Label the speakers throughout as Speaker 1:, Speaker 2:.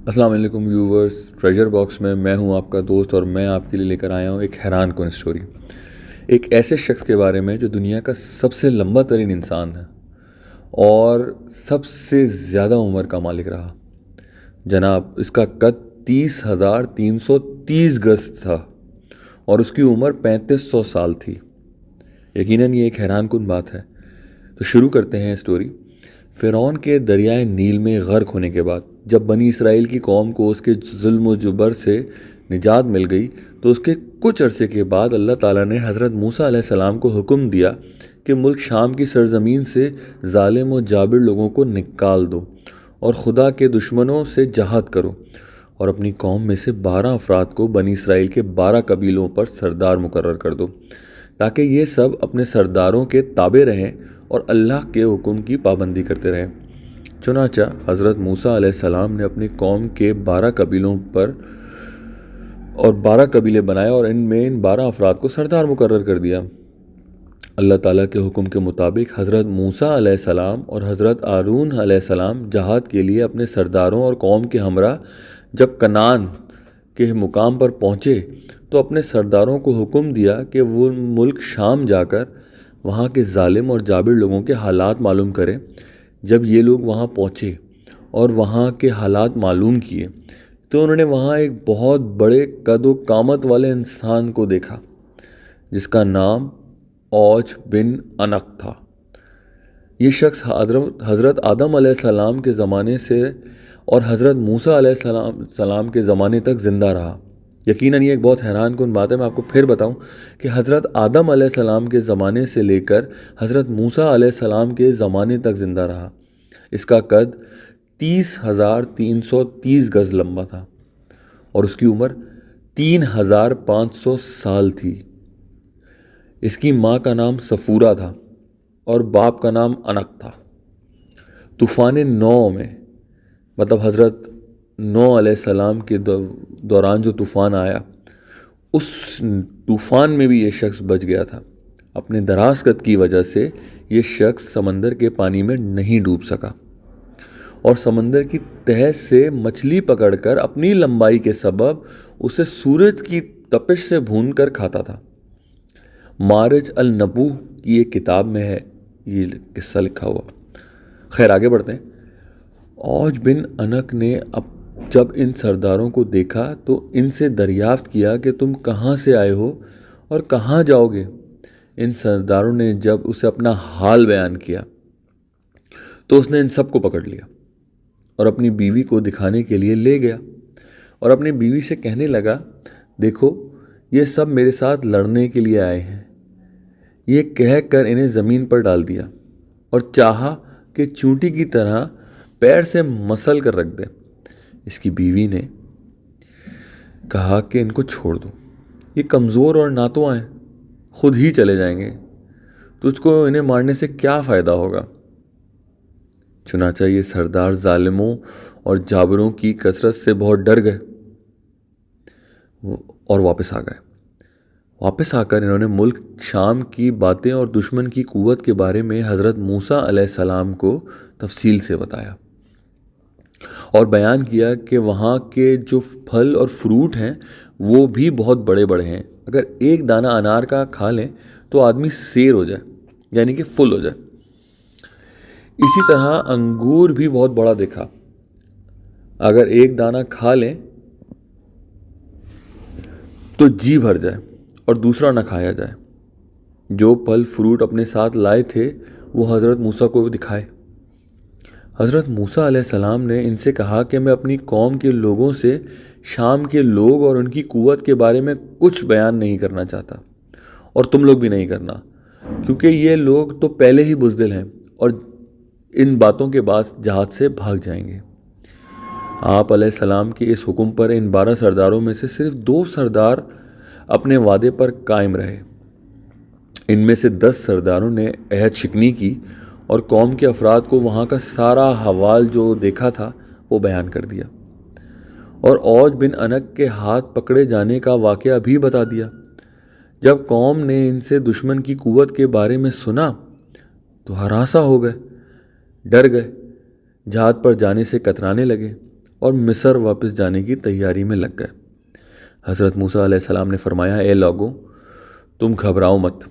Speaker 1: السلام علیکم viewers, treasure box میں ہوں آپ کا دوست، اور میں آپ کے لیے لے کر آیا ہوں ایک حیران کن اسٹوری۔ ایک ایسے شخص کے بارے میں جو دنیا کا سب سے لمبا ترین انسان ہے اور سب سے زیادہ عمر کا مالک رہا۔ جناب، اس کا قد 30,330 گز تھا اور اس کی عمر 3500 سال تھی۔ یقیناً یہ ایک حیران کن بات ہے۔ تو شروع کرتے ہیں اسٹوری۔ فرعون کے دریائے نیل میں غرق ہونے کے بعد جب بنی اسرائیل کی قوم کو اس کے ظلم و جبر سے نجات مل گئی، تو اس کے کچھ عرصے کے بعد اللہ تعالیٰ نے حضرت موسیٰ علیہ السلام کو حکم دیا کہ ملک شام کی سرزمین سے ظالم و جابر لوگوں کو نکال دو اور خدا کے دشمنوں سے جہاد کرو، اور اپنی قوم میں سے 12 افراد کو بنی اسرائیل کے 12 قبیلوں پر سردار مقرر کر دو، تاکہ یہ سب اپنے سرداروں کے تابع رہیں اور اللہ کے حکم کی پابندی کرتے رہیں۔ چنانچہ حضرت موسیٰ علیہ السلام نے اپنی قوم کے 12 قبیلوں پر 12 قبیلے بنائے اور ان 12 افراد کو سردار مقرر کر دیا۔ اللہ تعالیٰ کے حکم کے مطابق حضرت موسیٰ علیہ السلام اور حضرت ہارون علیہ السلام جہاد کے لیے اپنے سرداروں اور قوم کے ہمراہ جب کنعان کے مقام پر پہنچے، تو اپنے سرداروں کو حکم دیا کہ وہ ملک شام جا کر وہاں کے ظالم اور جابر لوگوں کے حالات معلوم کریں۔ جب یہ لوگ وہاں پہنچے اور وہاں کے حالات معلوم کیے، تو انہوں نے وہاں ایک بہت بڑے قد و قامت والے انسان کو دیکھا جس کا نام اوج بن عنق تھا۔ یہ شخص حضرت آدم علیہ السلام کے زمانے سے اور حضرت موسیٰ علیہ السلام کے زمانے تک زندہ رہا۔ یقیناً یہ ایک بہت حیران کن بات ہے۔ میں آپ کو پھر بتاؤں کہ حضرت آدم علیہ السلام کے زمانے سے لے کر حضرت موسیٰ علیہ السلام کے زمانے تک زندہ رہا۔ اس کا قد 30,330 گز لمبا تھا اور اس کی عمر 3,500 سال تھی۔ اس کی ماں کا نام صفورہ تھا اور باپ کا نام عنق تھا۔ طوفان نوح میں، مطلب حضرت نوح علیہ السلام کے دوران جو طوفان آیا، اس طوفان میں بھی یہ شخص بچ گیا تھا۔ اپنے دراز قد کی وجہ سے یہ شخص سمندر کے پانی میں نہیں ڈوب سکا اور سمندر کی تہہ سے مچھلی پکڑ کر اپنی لمبائی کے سبب اسے سورج کی تپش سے بھون کر کھاتا تھا۔ مارج النبوہ کی ایک کتاب میں ہے یہ قصہ لکھا ہوا۔ خیر، آگے بڑھتے ہیں۔ اوج بن عنق نے جب ان سرداروں کو دیکھا تو ان سے دریافت کیا کہ تم کہاں سے آئے ہو اور کہاں جاؤ گے؟ ان سرداروں نے جب اسے اپنا حال بیان کیا تو اس نے ان سب کو پکڑ لیا اور اپنی بیوی کو دکھانے کے لیے لے گیا اور اپنی بیوی سے کہنے لگا، دیکھو، یہ سب میرے ساتھ لڑنے کے لیے آئے ہیں۔ یہ کہہ کر انہیں زمین پر ڈال دیا اور چاہا کہ چونٹی کی طرح پیر سے مسل کر رکھ دے۔ اس کی بیوی نے کہا کہ ان کو چھوڑ دو، یہ کمزور اور ناتواں ہیں، خود ہی چلے جائیں گے، تجھ کو انہیں مارنے سے کیا فائدہ ہوگا؟ چنانچہ یہ سردار ظالموں اور جابروں کی کثرت سے بہت ڈر گئے اور واپس آ گئے۔ واپس آ کر انہوں نے ملک شام کی باتیں اور دشمن کی قوت کے بارے میں حضرت موسیٰ علیہ السلام کو تفصیل سے بتایا اور بیان کیا کہ وہاں کے جو پھل اور فروٹ ہیں وہ بھی بہت بڑے بڑے ہیں۔ اگر ایک دانہ انار کا کھا لیں تو آدمی سیر ہو جائے، یعنی کہ فل ہو جائے۔ اسی طرح انگور بھی بہت بڑا دیکھا، اگر ایک دانہ کھا لیں تو جی بھر جائے اور دوسرا نہ کھایا جائے۔ جو پھل فروٹ اپنے ساتھ لائے تھے وہ حضرت موسیٰ کو دکھائے۔ حضرت موسیٰ علیہ السلام نے ان سے کہا کہ میں اپنی قوم کے لوگوں سے شام کے لوگ اور ان کی قوت کے بارے میں کچھ بیان نہیں کرنا چاہتا، اور تم لوگ بھی نہیں کرنا، کیونکہ یہ لوگ تو پہلے ہی بزدل ہیں اور ان باتوں کے بعد جہاد سے بھاگ جائیں گے۔ آپ علیہ السلام کے اس حکم پر ان 12 سرداروں میں سے صرف 2 سردار اپنے وعدے پر قائم رہے۔ ان میں سے 10 سرداروں نے عہد شکنی کی اور قوم کے افراد کو وہاں کا سارا حوال جو دیکھا تھا وہ بیان کر دیا، اور اوج بن عنق کے ہاتھ پکڑے جانے کا واقعہ بھی بتا دیا۔ جب قوم نے ان سے دشمن کی قوت کے بارے میں سنا تو ہراساں ہو گئے، ڈر گئے، جہاد پر جانے سے کترانے لگے اور مصر واپس جانے کی تیاری میں لگ گئے۔ حضرت موسیٰ علیہ السلام نے فرمایا، اے لوگوں، تم گھبراؤ مت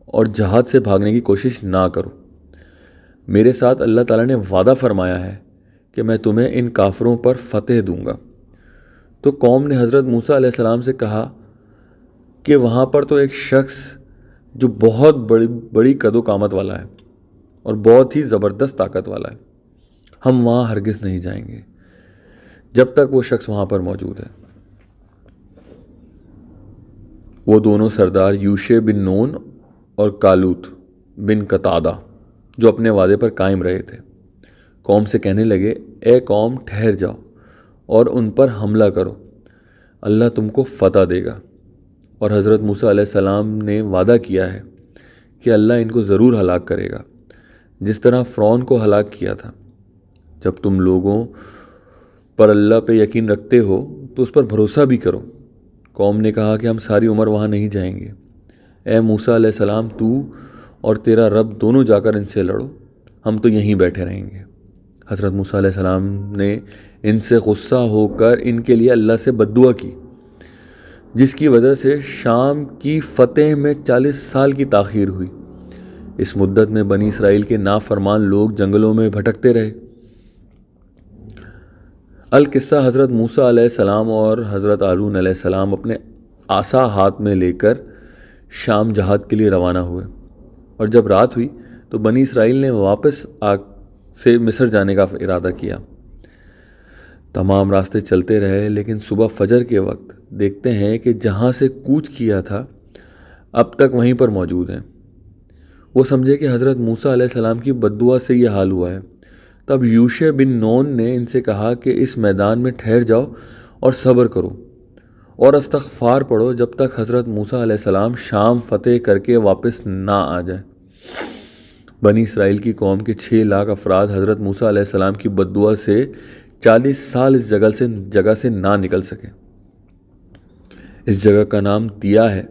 Speaker 1: اور جہاد سے بھاگنے کی کوشش نہ کرو۔ میرے ساتھ اللہ تعالیٰ نے وعدہ فرمایا ہے کہ میں تمہیں ان کافروں پر فتح دوں گا۔ تو قوم نے حضرت موسیٰ علیہ السلام سے کہا کہ وہاں پر تو ایک شخص جو بہت بڑی قد و قامت والا ہے اور بہت ہی زبردست طاقت والا ہے، ہم وہاں ہرگز نہیں جائیں گے جب تک وہ شخص وہاں پر موجود ہے۔ وہ دونوں سردار یوشع بن نون اور کالوت بن قتادہ جو اپنے وعدے پر قائم رہے تھے، قوم سے کہنے لگے، اے قوم، ٹھہر جاؤ اور ان پر حملہ کرو، اللہ تم کو فتح دے گا۔ اور حضرت موسیٰ علیہ السلام نے وعدہ کیا ہے کہ اللہ ان کو ضرور ہلاک کرے گا، جس طرح فرعون کو ہلاک کیا تھا۔ جب تم لوگوں پر اللہ پہ یقین رکھتے ہو تو اس پر بھروسہ بھی کرو۔ قوم نے کہا کہ ہم ساری عمر وہاں نہیں جائیں گے۔ اے موسیٰ علیہ السلام، تو اور تیرا رب دونوں جا کر ان سے لڑو، ہم تو یہیں بیٹھے رہیں گے۔ حضرت موسیٰ علیہ السلام نے ان سے غصہ ہو کر ان کے لیے اللہ سے بد دعا کی، جس کی وجہ سے شام کی فتح میں 40 سال کی تاخیر ہوئی۔ اس مدت میں بنی اسرائیل کے نافرمان لوگ جنگلوں میں بھٹکتے رہے۔ القصہ، حضرت موسیٰ علیہ السلام اور حضرت ہارون علیہ السلام اپنے عصا ہاتھ میں لے کر شام جہاد کے لیے روانہ ہوئے، اور جب رات ہوئی تو بنی اسرائیل نے واپس سے مصر جانے کا ارادہ کیا۔ تمام راستے چلتے رہے، لیکن صبح فجر کے وقت دیکھتے ہیں کہ جہاں سے کوچ کیا تھا اب تک وہیں پر موجود ہیں۔ وہ سمجھے کہ حضرت موسیٰ علیہ السلام کی بد دعا سے یہ حال ہوا ہے۔ تب یوشع بن نون نے ان سے کہا کہ اس میدان میں ٹھہر جاؤ اور صبر کرو اور استغفار پڑھو جب تک حضرت موسیٰ علیہ السلام شام فتح کر کے واپس نہ آ جائے۔ بنی اسرائیل کی قوم کے 6 لاکھ افراد حضرت موسیٰ علیہ السلام کی بد دعا سے 40 سال اس جگہ سے نہ نکل سکے۔ اس جگہ کا نام تیا ہے،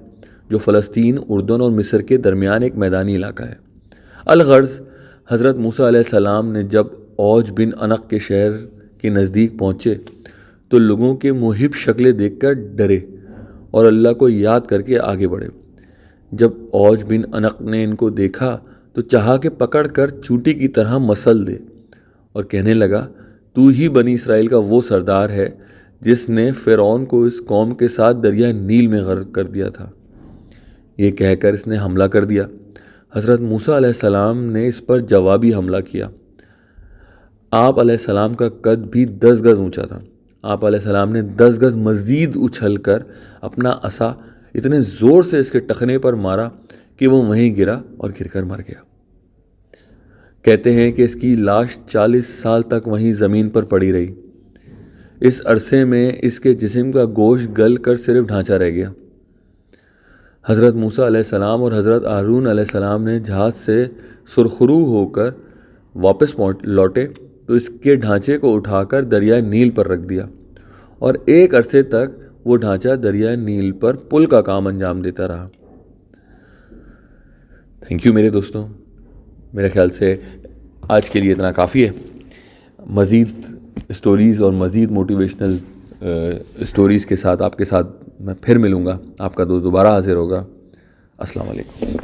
Speaker 1: جو فلسطین، اردن اور مصر کے درمیان ایک میدانی علاقہ ہے۔ الغرض، حضرت موسیٰ علیہ السلام نے جب اوج بن عنق کے شہر کے نزدیک پہنچے تو لوگوں کے محب شکلیں دیکھ کر ڈرے اور اللہ کو یاد کر کے آگے بڑھے۔ جب اوج بن عنق نے ان کو دیکھا تو چاہا کہ پکڑ کر چوٹی کی طرح مسل دے، اور کہنے لگا، تو ہی بنی اسرائیل کا وہ سردار ہے جس نے فرعون کو اس قوم کے ساتھ دریائے نیل میں غرق کر دیا تھا۔ یہ کہہ کر اس نے حملہ کر دیا۔ حضرت موسیٰ علیہ السلام نے اس پر جوابی حملہ کیا۔ آپ علیہ السلام کا قد بھی 10 گز اونچا تھا۔ آپ علیہ السلام نے 10 گز مزید اچھل کر اپنا عصا اتنے زور سے اس کے ٹخنے پر مارا کہ وہ وہیں گرا اور گر کر مر گیا۔ کہتے ہیں کہ اس کی لاش 40 سال تک وہیں زمین پر پڑی رہی۔ اس عرصے میں اس کے جسم کا گوشت گل کر صرف ڈھانچہ رہ گیا۔ حضرت موسیٰ علیہ السلام اور حضرت ہارون علیہ السلام نے جہاز سے سرخرو ہو کر واپس لوٹے تو اس کے ڈھانچے کو اٹھا کر دریائے نیل پر رکھ دیا، اور ایک عرصے تک وہ ڈھانچہ دریائے نیل پر پل کا کام انجام دیتا رہا۔ تھینک یو میرے دوستوں، میرے خیال سے آج کے لیے اتنا کافی ہے۔ مزید اسٹوریز اور مزید موٹیویشنل اسٹوریز کے ساتھ آپ کے ساتھ میں پھر ملوں گا۔ آپ کا دوست دوبارہ حاضر ہوگا۔ السلام علیکم۔